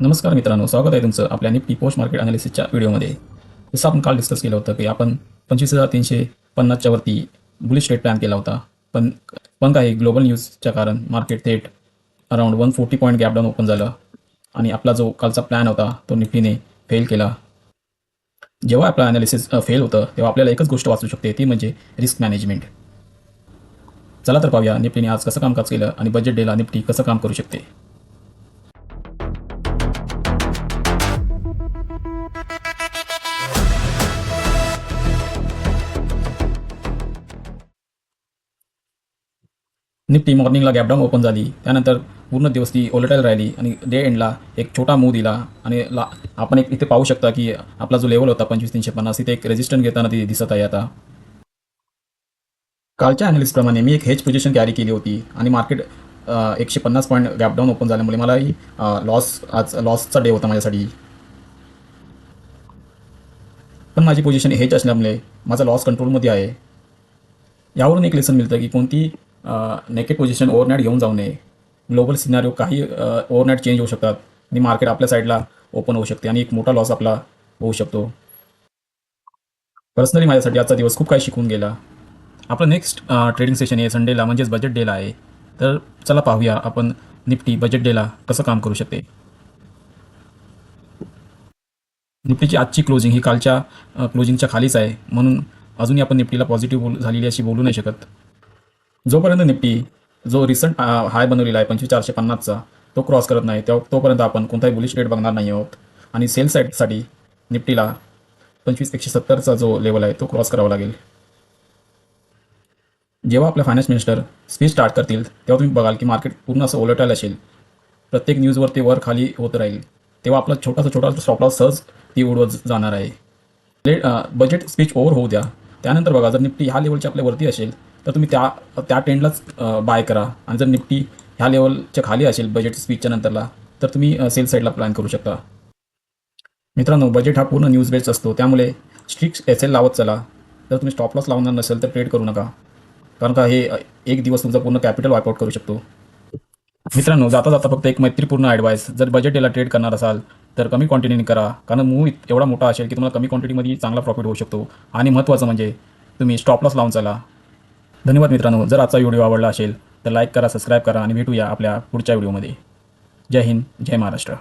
नमस्कार मित्रांनो, स्वागत आहे तुमचं आपल्या निफ्टी पोस्ट मार्केट अनालिसिसच्या व्हिडिओमध्ये. जसं आपण काल डिस्कस केलं होतं की आपण 25,350च्या वरती बुलिश ट्रेड प्लॅन केला होता. पण पण काही ग्लोबल न्यूजच्या कारण मार्केट थेट around 140 point gap down open झालं आणि आपला जो कालचा प्लॅन होता तो निफ्टीने फेल केला. जेव्हा आपलं अनालिसिस फेल होतं तेव्हा आपल्याला एकच गोष्ट वाचू शकते, ती म्हणजे रिस्क मॅनेजमेंट. चला तर पाहूया निफ्टीने आज कसं कामकाज केलं आणि बजेट डेला निफ्टी कसं काम करू शकते. निफ्टी मॉर्निंगला गॅपडाऊन ओपन झाली, त्यानंतर पूर्ण दिवस ती ओलटाईल राहिली आणि डे एंडला एक छोटा मूव दिला आणि आपण इथे पाहू शकता की आपला जो लेवल होता 25,350 इथे एक रेजिस्टन्स घेताना ती दिसत आहे. आता कालच्या अनालिस्टप्रमाणे मी एक हेज पोझिशन कॅरी केली होती आणि मार्केट 150 पॉईंट गॅपडाऊन ओपन झाल्यामुळे मलाही आज लॉसचा डे होता माझ्यासाठी. पण माझी पोझिशन हेज असल्यामुळे माझा लॉस कंट्रोलमध्ये आहे. यावरून एक लेसन मिळतं की कोणती नेकेड पोझिशन ओव्हरनाईट घेऊन जाऊ नये. ग्लोबल सिनारिओ काही ओव्हरनाईट चेंज होऊ शकतात आणि मार्केट आपल्या साईडला ओपन होऊ शकते आणि एक मोठा लॉस आपला होऊ शकतो. पर्सनली माझ्यासाठी आजचा दिवस खूप काही शिकून गेला. आपलं नेक्स्ट ट्रेडिंग सेशन आहे संडेला, म्हणजेच बजेट डेला आहे. तर चला पाहूया आपण निफ्टी बजेट डेला कसं काम करू शकते. निफ्टीची आजची क्लोजिंग ही कालच्या क्लोजिंगच्या खालीच आहे, म्हणून अजूनही आपण निफ्टीला पॉझिटिव्ह झालेली अशी बोलू नाही शकत. जोपर्यंत निफ्टी जो रिसंट हाय बनवलेला आहे 25,450चा तो क्रॉस करत नाही तोपर्यंत आपण कोणताही बुलिश ट्रेड बघणार नाही आहोत. आणि सेल साईडसाठी निफ्टीला 25,170चा जो लेवल आहे तो क्रॉस करावा लागेल. जेव्हा आपल्या फायनान्स मिनिस्टर स्पीच स्टार्ट करतील तेव्हा तुम्ही बघाल की मार्केट पूर्ण असं ओलटाईल असेल, प्रत्येक न्यूजवर ते वर खाली होत राहील. तेव्हा आपला छोटा स्टॉप लॉस सहज ती उडवत जाणार आहे. बजेट स्पीच ओव्हर होऊ द्या, त्यानंतर बघा जर निफ्टी ह्या लेवलच्या आपल्या वरती असेल तर तुम्ही त्या ट्रेंडलाच बाय करा. आणि जर निफ्टी ह्या लेवलच्या खाली असेल बजेट स्पीचच्या नंतरला तर तुम्ही सेल साईडला प्लॅन करू शकता. मित्रांनो, बजेट हा पूर्ण न्यूज बेस्ड असतो, त्यामुळे स्ट्रिक्ट एस एल लावत चला. जर तुम्ही स्टॉप लॉस लावणार नसेल तर ट्रेड करू नका, कारण का हे एक दिवस तुमचा पूर्ण कॅपिटल वायपआउट करू शकतो. मित्रांनो, जाता जाता फक्त एक मैत्रीपूर्ण ॲडवाईस, जर बजेट डेला ट्रेड करणार असाल तर कमी क्वांटिटीने करा, कारण मूव्ह एवढा मोठा असेल की तुम्हाला कमी क्वांटिटीमध्ये चांगला प्रॉफिट होऊ शकतो. आणि महत्त्वाचं म्हणजे तुम्ही स्टॉप लॉस लावून चला. धन्यवाद मित्रांनो. जर आजचा व्हिडिओ आवडला असेल तर लाईक करा, सबस्क्राईब करा आणि भेटूया आपल्या पुढच्या व्हिडिओमध्ये. जय हिंद, जय महाराष्ट्र.